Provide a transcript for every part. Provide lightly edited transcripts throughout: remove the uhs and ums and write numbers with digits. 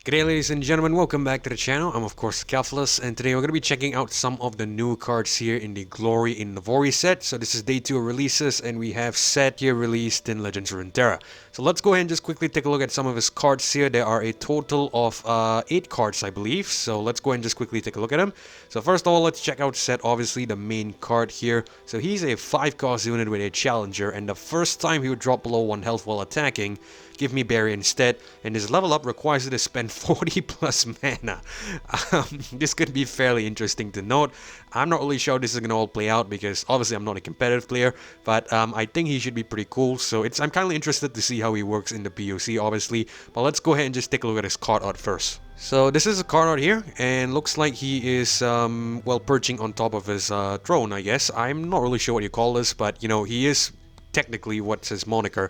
G'day ladies and gentlemen, welcome back to the channel. I'm of course Calphilus, and today we're going to be checking out some of the new cards here in the Glory in Navori set. So this is day 2 of releases, and we have set here released in Legends of Runeterra. So let's go ahead and just quickly take a look at some of his cards here. There are a total of 8 cards, I believe. So let's go ahead and just quickly take a look at them. So first of all, let's check out set, obviously the main card here. So he's a 5-cost unit with a challenger, and the first time he would drop below 1 health while attacking, give me barrier instead, and his level up requires you to spend 40 plus mana. This could be fairly interesting to note. I'm not really sure how this is going to all play out because obviously I'm not a competitive player, but I think he should be pretty cool. So I'm kind of interested to see how he works in the POC, obviously. But let's go ahead and just take a look at his card art first. So this is a card art here, and looks like he is, well, perching on top of his throne, I guess. I'm not really sure what you call this, but, you know, he is technically what's his moniker.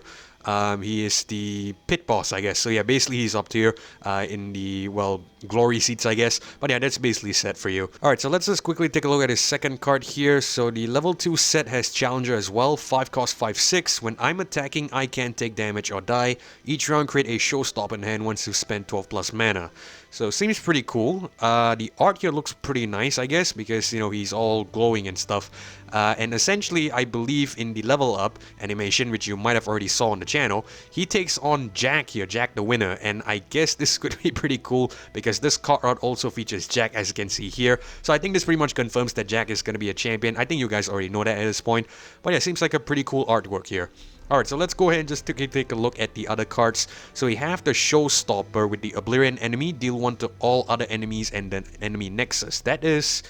He is the pit boss, I guess. So yeah, basically he's up here in the, well, glory seats, I guess. But yeah, that's basically set for you. Alright, so let's just quickly take a look at his second card here. So the level 2 set has challenger as well. 5 cost 5/6. When I'm attacking, I can't take damage or die. Each round create a showstopper in hand once you spend 12 plus mana. So seems pretty cool. The art here looks pretty nice, I guess, because, you know, he's all glowing and stuff. And essentially, I believe in the level up animation, which you might have already saw on the channel, he takes on Jack here, Jack the winner, and I guess this could be pretty cool because this card art also features Jack, as you can see here. So I think this pretty much confirms that Jack is going to be a champion. I think you guys already know that at this point, but yeah, seems like a pretty cool artwork here. Alright, so let's go ahead and just take a look at the other cards. So we have the Showstopper with the Oblivion enemy, deal 1 to all other enemies and then enemy Nexus. That is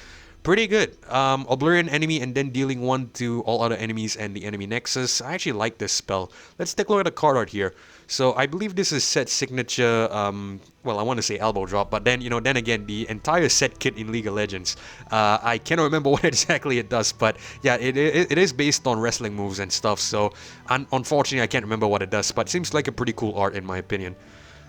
pretty good. Oblivion enemy and then dealing 1 to all other enemies and the enemy Nexus. I actually like this spell. Let's take a look at the card art here. So I believe this is set signature, well, I want to say elbow drop, but then, you know, then again, the entire set kit in League of Legends, I cannot remember what exactly it does, but yeah, it is based on wrestling moves and stuff, so unfortunately I can't remember what it does, but it seems like a pretty cool art in my opinion.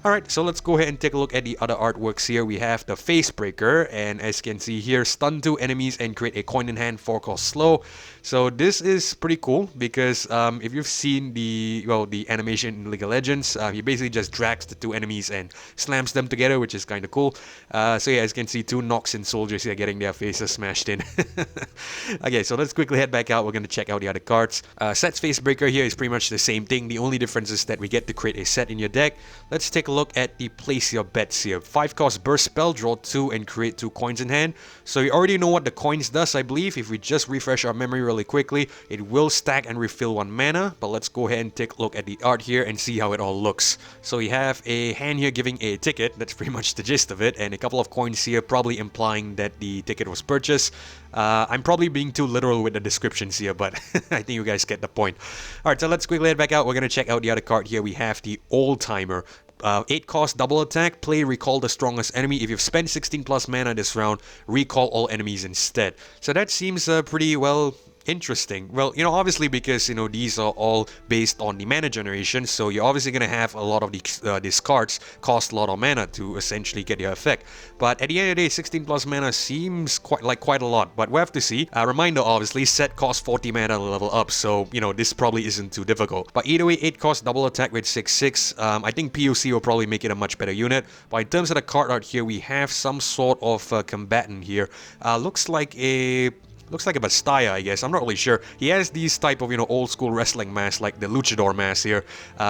Alright, so let's go ahead and take a look at the other artworks here. We have the Facebreaker, and as you can see here, stun 2 enemies and create a coin in hand, 4 cost slow. So this is pretty cool because if you've seen the animation in League of Legends, he basically just drags the 2 enemies and slams them together, which is kind of cool. So yeah, as you can see, 2 Noxian soldiers here getting their faces smashed in. Okay, so let's quickly head back out. We're going to check out the other cards. Set's Facebreaker here is pretty much the same thing. The only difference is that we get to create a set in your deck. Let's take a look at the place your bets here. 5 cost burst spell, draw 2 and create 2 coins in hand. So you already know what the coins does, I believe. If we just refresh our memory really quickly, it will stack and refill 1 mana. But let's go ahead and take a look at the art here and see how it all looks. So we have a hand here giving a ticket. That's pretty much the gist of it, and a couple of coins here probably implying that the ticket was purchased. I'm probably being too literal with the descriptions here, but I think you guys get the point. Alright, so let's quickly head back out. We're going to check out the other card here. We have the Old Timer. 8 cost double attack, play recall the strongest enemy. If you've spent 16 plus mana this round, recall all enemies instead. So that seems pretty well interesting. Well, you know, obviously because, you know, these are all based on the mana generation, so you're obviously going to have a lot of these cards cost a lot of mana to essentially get your effect. But at the end of the day, 16 plus mana seems quite a lot, but we'll have to see. Reminder, obviously, set costs 40 mana to level up, so, you know, this probably isn't too difficult. But either way, 8 cost double attack with 6/6. I think POC will probably make it a much better unit. But in terms of the card art here, we have some sort of combatant here. Looks like a Bastaya, I guess. I'm not really sure. He has these type of, you know, old school wrestling masks, like the luchador mask here.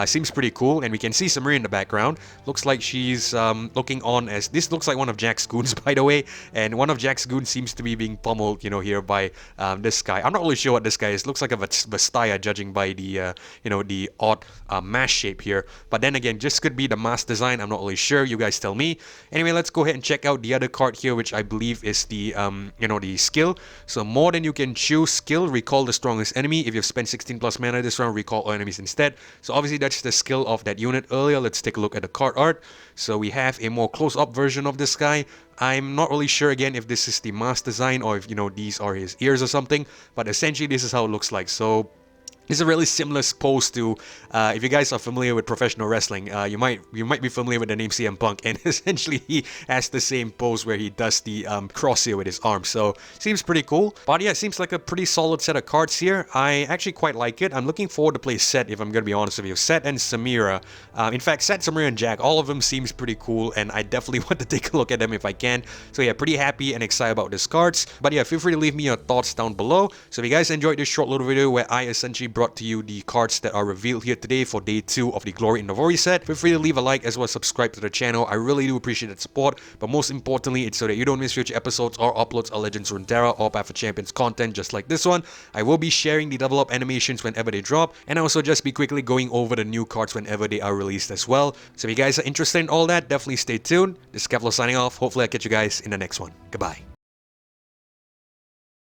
Seems pretty cool, and we can see Samir in the background. Looks like she's looking on as... This looks like one of Jack's goons, by the way, and one of Jack's goons seems to be being pummeled, you know, here by this guy. I'm not really sure what this guy is. Looks like a Bastaya, judging by the, you know, the odd mask shape here. But then again, just could be the mask design. I'm not really sure. You guys tell me. Anyway, let's go ahead and check out the other card here, which I believe is the, you know, the skill. So more than you can choose skill, recall the strongest enemy. If you've spent 16 plus mana this round, recall all enemies instead. So obviously that's the skill of that unit earlier. Let's take a look at the card art. So we have a more close-up version of this guy. I'm not really sure again if this is the mask design or if, you know, these are his ears or something, but essentially this is how it looks like. So It's a really similar pose to, if you guys are familiar with professional wrestling, you might be familiar with the name CM Punk, and essentially he has the same pose where he does the cross here with his arm. So seems pretty cool. But yeah, it seems like a pretty solid set of cards here. I actually quite like it. I'm looking forward to play Set, if I'm gonna be honest with you. Set and Samira. In fact, Set, Samira, and Jack, all of them seems pretty cool, and I definitely want to take a look at them if I can. So yeah, pretty happy and excited about these cards. But yeah, feel free to leave me your thoughts down below. So if you guys enjoyed this short little video where I essentially brought to you the cards that are revealed here today for day 2 of the Glory in Navori set, feel free to leave a like as well as subscribe to the channel. I really do appreciate the support, but most importantly, it's so that you don't miss future episodes or uploads of Legends of Runeterra or Path of Champions content just like this one. I will be sharing the level up animations whenever they drop, and also just be quickly going over the new cards whenever they are released as well. So if you guys are interested in all that, definitely stay tuned. This is Kevlar signing off. Hopefully I'll catch you guys in the next one. Goodbye.